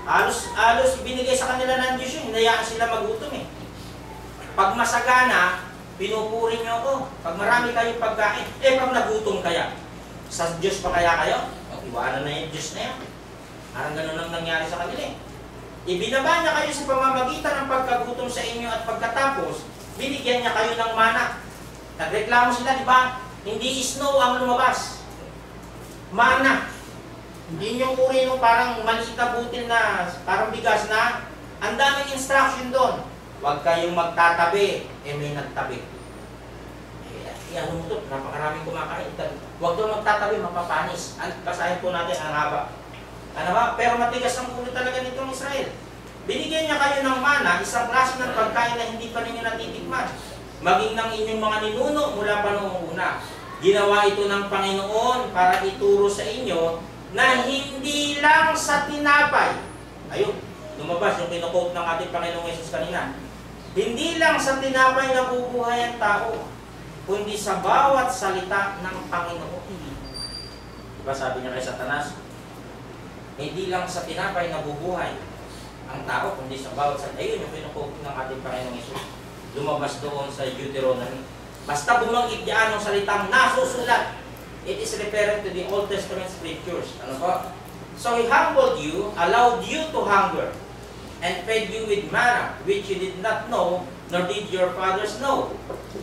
Alos binigay sa kanila ng Diyos yun, hinayaan sila magutom eh. Pag masagana, pinupuri niyo ako. Pag marami kayong pagkain, pag nagutom kaya, sa Diyos pa kaya kayo? Iwanan na yung Diyos na yan. Parang ganun ang nangyari sa kanila eh. Ibinaba niya kayo sa pamamagitan ng pagkagutom sa inyo at pagkatapos, binigyan niya kayo ng mana. Nagreklamo sila, di ba? Hindi snow ang lumabas. Mana. Hindi yung uri nung parang maliit na butil na, parang bigas na, ang daming instruction doon. Huwag kayong magtatabi, may nagtabi. Yan, humutot, napakaraming kumakain. Huwag doon magtatabi, mapapanis. Basahin po natin ang haba. Ano ba? Pero matigas ang ulo talaga nitong Israel. Binigyan niya kayo ng mana, isang klase ng pagkain na hindi pa ninyo natitikman. Maging ng inyong mga ninuno mula pa noong una. Ginawa ito ng Panginoon para ituro sa inyo na hindi lang sa tinapay. Ayun, lumabas yung kinukote ng ating Panginoong Yesus kanina. Hindi lang sa tinapay nabubuhay ang tao, kundi sa bawat salita ng Panginoon. Diba sabi niya kay Satanas, hindi lang sa tinapay nabubuhay ang tao, kundi sa bawat salita. Ayun yung kinukote ng ating Panginoong Yesus. Lumabas doon sa Deuteronomy. Basta bumanggit diyan ang salitang nasusulat, it is referring to the Old Testament scriptures. Ano ba? So He humbled you, allowed you to hunger, and fed you with manna, which you did not know, nor did your fathers know,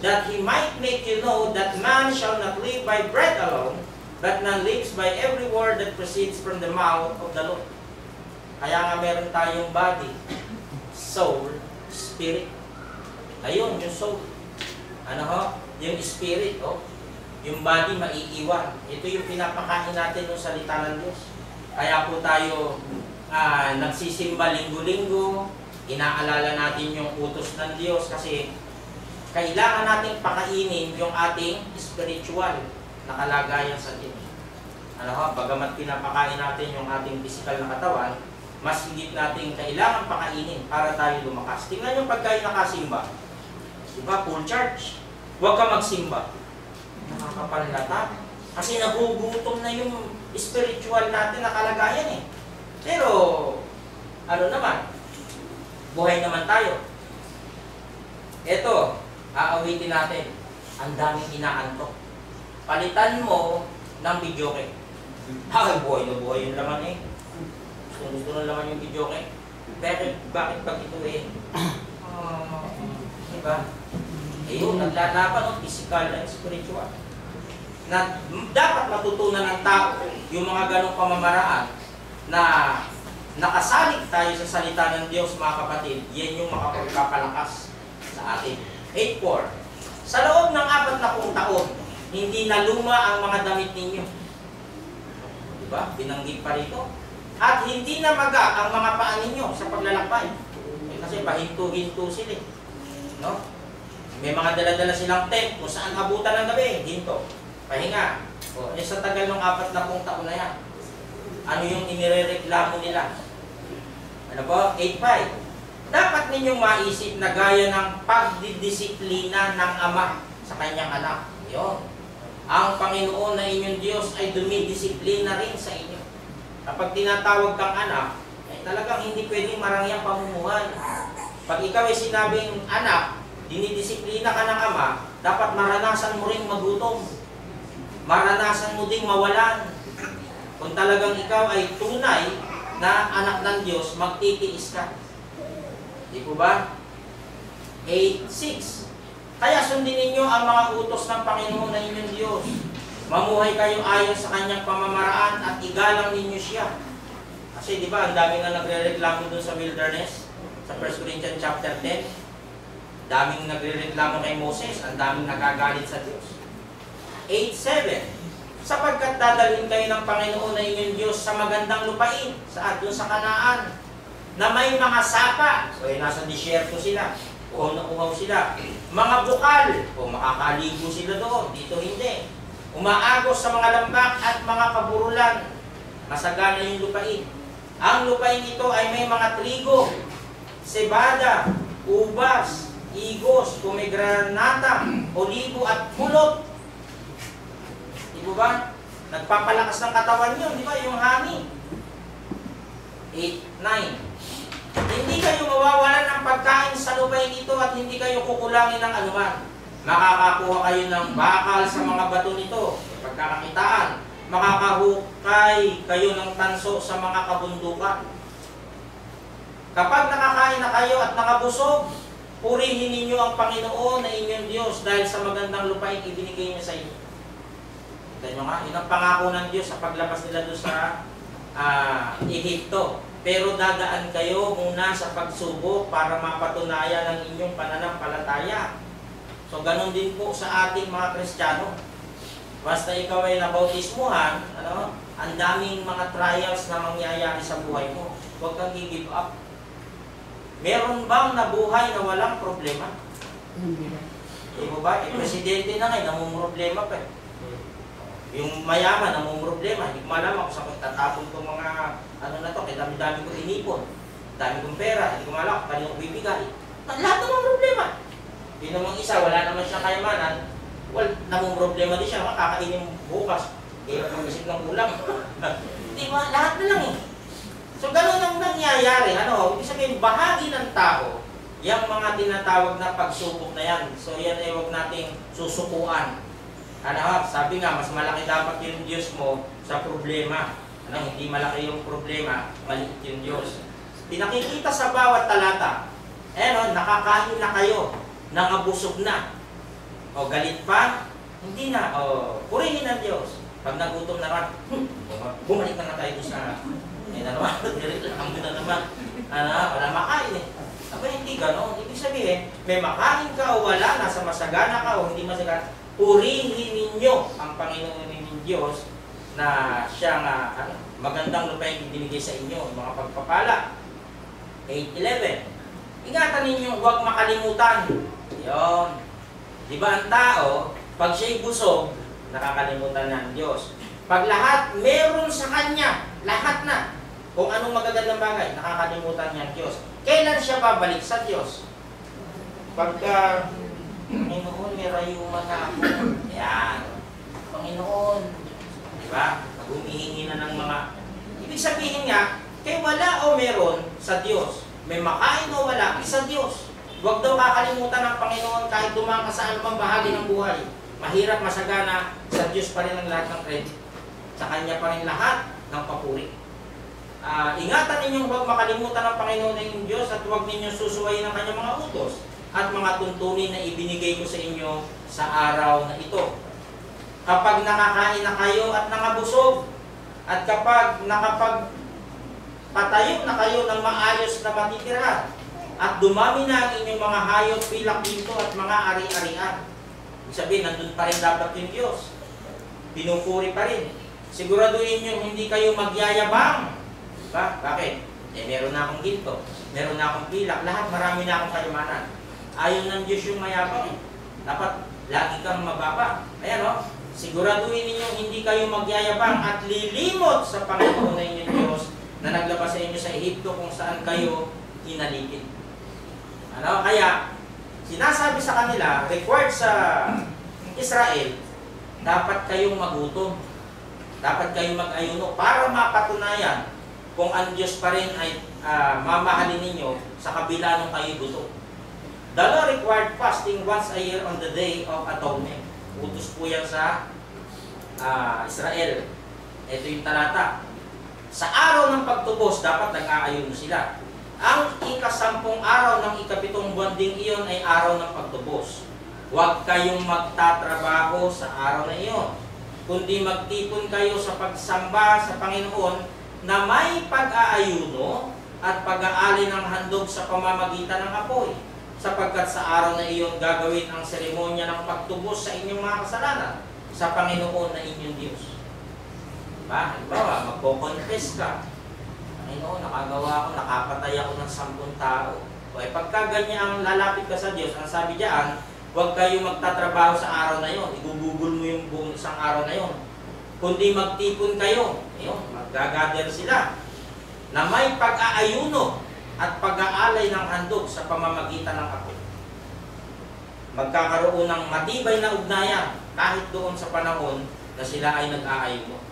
that He might make you know that man shall not live by bread alone, but man lives by every word that proceeds from the mouth of the Lord. Kaya nga meron tayong body, soul, spirit. Ayun, yung soul. Ano ho? Yung spirit, oh. Yung body maiiwan. Ito yung pinapakain natin ng salita ng Diyos. Kaya po tayo nagsisimba linggo-linggo, inaalala natin yung utos ng Diyos kasi kailangan nating pakainin yung ating spiritual na kalagayan sa Diyos. Ano ho? Bagamat pinapakain natin yung ating physical na katawan, mas higit natin kailangan pakainin para tayo lumakas. Tingnan yung pagkain nakasimba. Diba? Full charge. Huwag ka magsimba. Nakakapanlata. Kasi nagugutom na yung spiritual natin na kalagayan eh. Pero, ano naman? Buhay naman tayo. Ito, aawitin natin. Ang daming inaantok. Palitan mo ng videoke. Ay, buhay na buhay yung laman eh. Gusto na laman yung videoke. Pero, bakit pag ito eh? Diba? Ayun, naglalaban ng physical and spiritual. Na dapat matutunan ng tao yung mga ganong pamamaraan na nakasalig tayo sa salita ng Diyos, mga kapatid. Yan yung makapagpapalakas sa atin. 8.4. Sa loob ng 40 taon, hindi na luma ang mga damit ninyo. Diba? Binanggit pa rito. At hindi na maga ang mga paa ninyo sa paglalakbay. Kasi pahinto-hinto sila. No? May mga dala-dala silang tent kung saan abutan ng gabi. Hinto. Pahinga. O, sa tagal ng 40 taon na yan. Ano yung inirereklamo nila? Ano po? 8.5. Dapat ninyong maisip na gaya ng pagdidisiplina ng ama sa kanyang anak. Yun. Ang Panginoon na inyong Diyos ay dumidisiplina rin sa inyo. Kapag tinatawag kang anak, ay talagang hindi pwedeng marangyang pamumuhay. Pag ikaw ay sinabing anak, dinidisiplina ka ng ama, dapat maranasan mo rin magutom. Maranasan mo ding mawalan. Kung talagang ikaw ay tunay na anak ng Diyos, magtitiis ka. Di po ba? 8.6. Kaya sundin ninyo ang mga utos ng Panginoon na inyong Diyos. Mamuhay kayong ayon sa kanyang pamamaraan at igalang ninyo siya. Kasi di ba, ang dami nga nagre-reklamo dun sa wilderness, sa 1 Corinthians chapter 10. Daming nagre-reklamo kay Moses, ang daming nagagalit sa Diyos. 8.7. Sapagkat dadalhin kayo ng Panginoon na inyong Diyos sa magandang lupain, doon sa Kanaan, na may mga sapa. So, nasa disyerto sila. Uhaw na uhaw sila. Mga bukal. O, makakaligo sila doon. Dito hindi. Umaagos sa mga lambak at mga kaburulan. Masagana yung lupain. Ang lupain ito ay may mga trigo, sebada, ubas, igos, pomegranata, olibo at pulot. Di ba? Nagpapalakas ng katawan yun, di ba? Yung honey. 8, 9. Hindi kayo mawawalan ng pagkain sa lupain ito at hindi kayo kukulangin ng anuman. Makakakuha kayo ng bakal sa mga bato nito, pagkakakitaan. Makakahukay kayo ng tanso sa mga kabundukan. Kapag nakakain na kayo at nakabusog, purihin ninyo ang Panginoon na inyong Diyos dahil sa magandang lupain ibinigay niya sa inyo. Kita nyo nga, yun ang pangako ng Diyos sa paglabas nila doon sa Ehipto. Pero dadaan kayo muna sa pagsubok para mapatunayan ang inyong pananampalataya. So, ganun din po sa ating mga Kristiyano. Basta ikaw ay nabautismuhan, ang daming mga trials na mangyayari sa buhay mo. Huwag kang i-give up. Meron bang nabuhay na walang problema? Hindi mo ba? Presidente na ngayon, namumroblema pa. Yung mayaman, namumroblema. Hindi ko malaman kung saan tatapon ko mga na to, kaya dami-dami ko inipon. Dami kong pera, hindi ko malaman kung kanino ko bibigay. Lahat naman problema. Yung namang isa, wala naman siyang kayamanan. Well, namumroblema din siya, makakainin bukas. Kaya mag-isip ng ulam. Di ba? Lahat na lang eh. So, ganun ang nangyayari. Ibig sabihin, bahagi ng tao, yung mga tinatawag na pagsubok na yan. So, yan ay huwag nating susukuan. Sabi nga, mas malaki dapat yung Diyos mo sa problema. Hindi malaki yung problema, maliit yung Diyos. Pinakikita sa bawat talata, nakakain na kayo, nangabusog na. O, galit pa? Hindi na. O, purihin ng Diyos. Pag nagutom naman, bumalik na tayo sa ang na naman. Wala makain eh. Hindi gano'n. Ibig sabihin, may makain ka o wala, nasa masagana ka o hindi masagana, purihin ninyo ang Panginoon ninyong Diyos na siyang magandang lupa yung binigay sa inyo, mga pagpapala. 8:11. Ingatan ninyo, huwag makalimutan. Yun. Di ba ang tao, pag siya'y busog, nakakalimutan na ang Diyos. Pag lahat meron sa Kanya, lahat na, kung anong magagandang bagay, nakakalimutan niya ang Diyos. Kailan siya babalik sa Diyos? Pagka, Panginoon, may rayuman na ako. Yan. Panginoon. Diba? Pag humihingi na ng mga... Ibig sabihin nga, kay wala o meron sa Diyos. May makain o wala, sa Diyos. Huwag daw kakalimutan ng Panginoon kahit dumaan ka sa anumang bahagi ng buhay. Mahirap, masagana, sa Diyos pa rin ang lahat ng credit. Sa Kanya pa rin lahat ng papuri. Ingatan ninyong huwag makalimutan ng Panginoon na inyong Diyos at huwag ninyong susuwayin ang Kanyang mga utos at mga tuntunin na ibinigay ko sa inyo sa araw na ito. Kapag nakakain na kayo at nangabusog, at kapag nakapagpatayo na kayo ng maayos na matitirahan, at dumami na ang inyong mga hayop, pilak dito at mga ari-arian. Ibig sabihin, nandun pa rin dapat yung Diyos. Pinupuri pa rin. Siguraduhin nyo hindi kayo magyayabang. Diba? Bakit? Meron na akong ginto, meron na akong pilak, lahat marami na akong kayamanan. Ayaw ng Diyos yung mayabang eh. Dapat lagi kang mababa. Ayan siguraduhin ninyo hindi kayo magyayabang at lilimot sa Panginoon na inyong Diyos na naglabas sa inyo sa Ehipto kung saan kayo hinalikin. Kaya, sinasabi sa kanila, required sa Israel, dapat kayong magutom. Dapat kayong mag-ayuno para mapatunayan kung ang Diyos pa rin ay mamahalin ninyo sa kabila ng kayo gutom. The law required fasting once a year on the Day of Atonement. Utos po yan sa Israel. Ito yung talata. Sa araw ng pagtubos, dapat nag-aayuno sila. Ang ika-10 araw ng ika-7 buwan ding iyon ay araw ng pagtubos. Huwag kayong magtatrabaho sa araw na iyon, kundi magtipon kayo sa pagsamba sa Panginoon na may pag-aayuno at pag-aali ng handog sa pamamagitan ng apoy, sapagkat sa araw na iyon gagawin ang seremonya ng pagtubos sa inyong mga kasalanan sa Panginoon na inyong Diyos. Diba? Halimbawa, magpo-confess ka. Panginoon, nakagawa ko, nakapatay ako ng 10 tao. O pagka ganyan ang lalapit ka sa Diyos, ang sabi diyan, huwag kayo magtatrabaho sa araw na yon. Igugugol mo yung buong isang araw na yon. Kundi magtipon kayo. Ayun, maggagather sila na may pag-aayuno at pag-aalay ng handog sa pamamagitan ng apoy. Magkakaroon ng matibay na ugnayan kahit doon sa panahon na sila ay nag-aayuno.